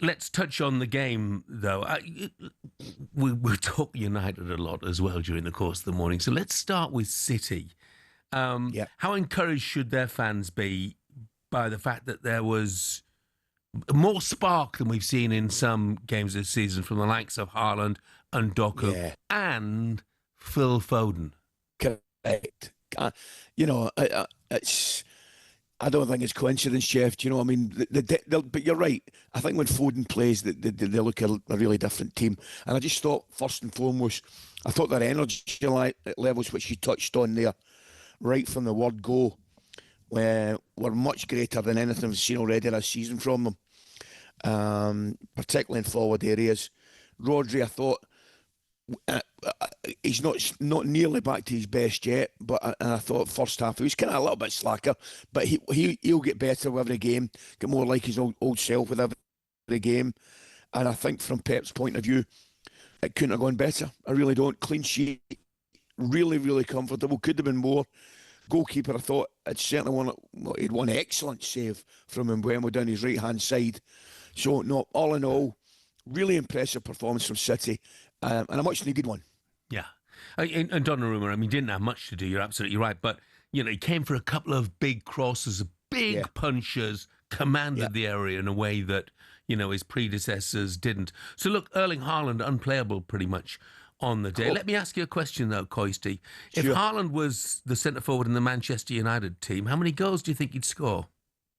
let's touch on the game, though. We'll talk United a lot as well during the course of the morning. So let's start with City. How encouraged should their fans be by the fact that there was more spark than we've seen in some games this season from the likes of Haaland and Doku and Phil Foden? Correct. It's. I don't think it's coincidence, Jeff. Do you know what I mean? But you're right. I think when Foden plays, they look a really different team. And I just thought, first and foremost, I thought their energy levels, which you touched on there, right from the word go, were much greater than anything we've seen already this season from them, particularly in forward areas. Rodri, I thought, he's not nearly back to his best yet, but I thought first half he was kind of a little bit slacker, but he'll get better with every game, get more like his old self with every game, and I think from Pep's point of view, it couldn't have gone better. I really don't. Clean sheet, really, really comfortable. Could have been more. Goalkeeper, I thought he'd one excellent save from Mbeumo down his right hand side. So no, all in all, really impressive performance from City. And a much needed one. Yeah. And Donnarumma, I mean, didn't have much to do. You're absolutely right. But, he came for a couple of big crosses, big punches, commanded the area in a way that, his predecessors didn't. So, look, Erling Haaland, unplayable pretty much on the day. Let me ask you a question, though, Coisty. If Haaland was the centre-forward in the Manchester United team, how many goals do you think he'd score?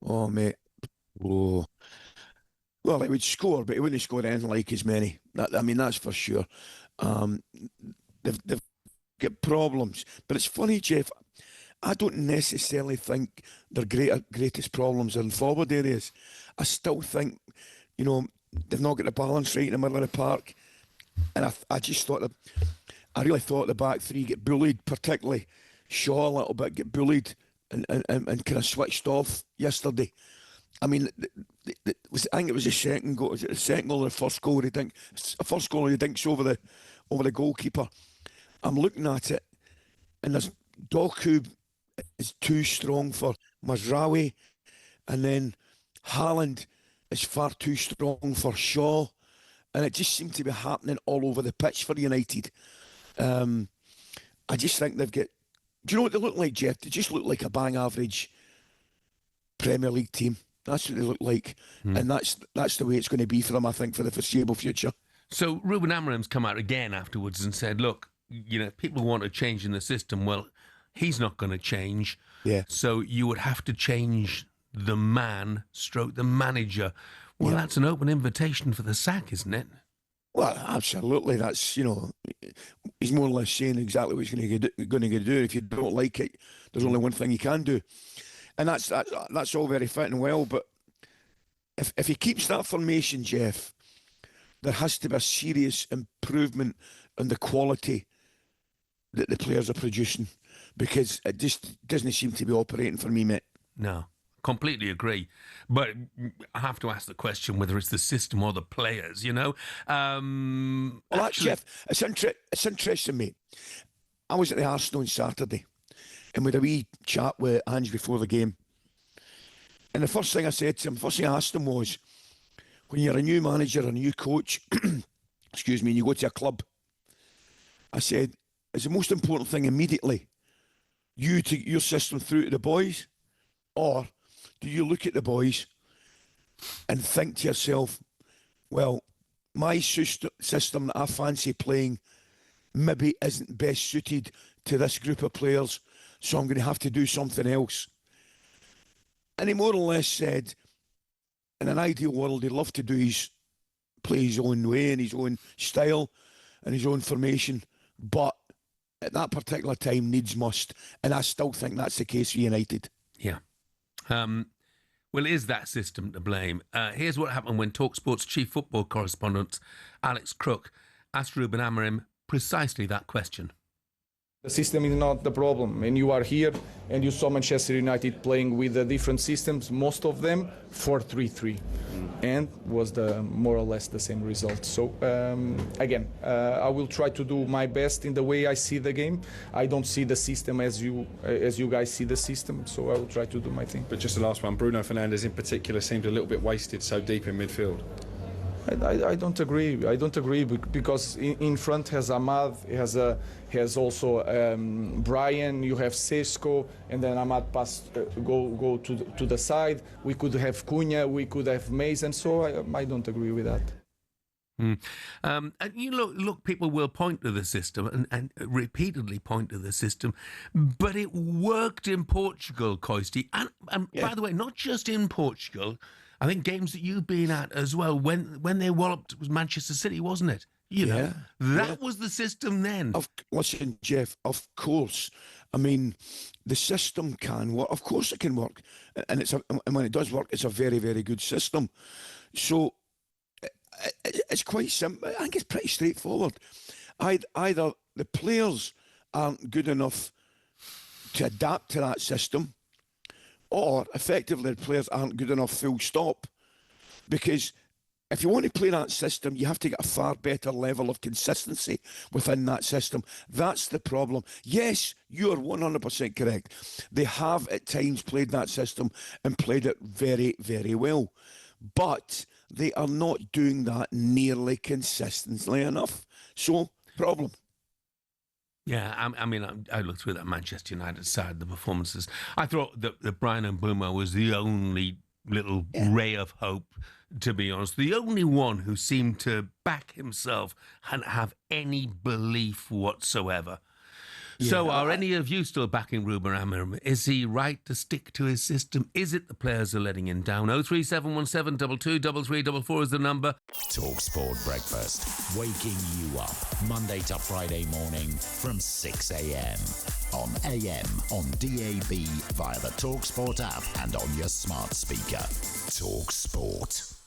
Oh, mate. Oh. Well, he would score, but he wouldn't score anything like as many. That's for sure. They've got problems. But it's funny, Jeff, I don't necessarily think their greatest problems are in forward areas. I still think, they've not got the balance right in the middle of the park. And I just thought I really thought the back three get bullied, particularly Shaw a little bit, get bullied and kind of switched off yesterday. I mean, I think it was the second goal. Was it the second goal or the first goal? He dinks over the goalkeeper. I'm looking at it, and there's Doku is too strong for Mazraoui, and then Haaland is far too strong for Shaw, and it just seemed to be happening all over the pitch for United. I just think they've got. Do you know what they look like, Jeff? They just look like a bang average Premier League team. That's what they look like. And that's the way it's going to be for them, I think, for the foreseeable future. So Ruben Amorim's come out again afterwards and said, look, people want a change in the system. Well, he's not going to change. Yeah. So you would have to change the the manager. Well, that's an open invitation for the sack, isn't it? Well, absolutely. That's, he's more or less saying exactly what he's going to do. If you don't like it, there's only one thing you can do. And that's all very fit and well, but if he keeps that formation, Jeff, there has to be a serious improvement in the quality that the players are producing, because it just doesn't seem to be operating for me, mate. No, completely agree. But I have to ask the question whether it's the system or the players, Well, Jeff, it's interesting, mate. I was at the Arsenal on Saturday, and we had a wee chat with Ange before the game. And the first thing I asked him was, when you're a new manager, a new coach, excuse me, and you go to a club, I said, is the most important thing immediately you take your system through to the boys? Or do you look at the boys and think to yourself, well, my system that I fancy playing maybe isn't best suited to this group of players, so I'm going to have to do something else. And he more or less said, in an ideal world, he'd love to play his own way and his own style and his own formation, but at that particular time, needs must. And I still think that's the case for United. Yeah. Well, is that system to blame? Here's what happened when talkSPORT's chief football correspondent, Alex Crook, asked Ruben Amorim precisely that question. The system is not the problem, and you are here and you saw Manchester United playing with different systems, most of them 4-3-3, and was more or less the same result. So again, I will try to do my best in the way I see the game. I don't see the system as you guys see the system, so I will try to do my thing. But just the last one, Bruno Fernandes in particular seemed a little bit wasted so deep in midfield. I don't agree. I don't agree because in front has Ahmad, has also Brian. You have Sesko, and then Ahmad go to the side. We could have Cunha. We could have Mason. So I don't agree with that. And look, people will point to the system and repeatedly point to the system, but it worked in Portugal, Coisty. And by the way, not just in Portugal. I think games that you've been at as well, when they walloped, it was Manchester City, wasn't it? That was the system then. Listen, Jeff, of course. I mean, the system can work. Of course it can work. And when it does work, it's a very, very good system. So it's quite simple. I think it's pretty straightforward. Either the players aren't good enough to adapt to that system, or effectively the players aren't good enough, full stop. Because if you want to play that system, you have to get a far better level of consistency within that system. That's the problem. Yes, you are 100% correct. They have at times played that system and played it very, very well. But they are not doing that nearly consistently enough. So, problem. Yeah, I mean, I looked through that Manchester United side, the performances. I thought that Brian Mbeumo was the only little ray of hope, to be honest. The only one who seemed to back himself and have any belief whatsoever. So are any of you still backing Ruben Amorim? Is he right to stick to his system? Is it the players are letting him down? 03717 223344 is the number. talkSPORT Breakfast, waking you up Monday to Friday morning from 6 a.m. on AM, on DAB, via the talkSPORT app and on your smart speaker. talkSPORT.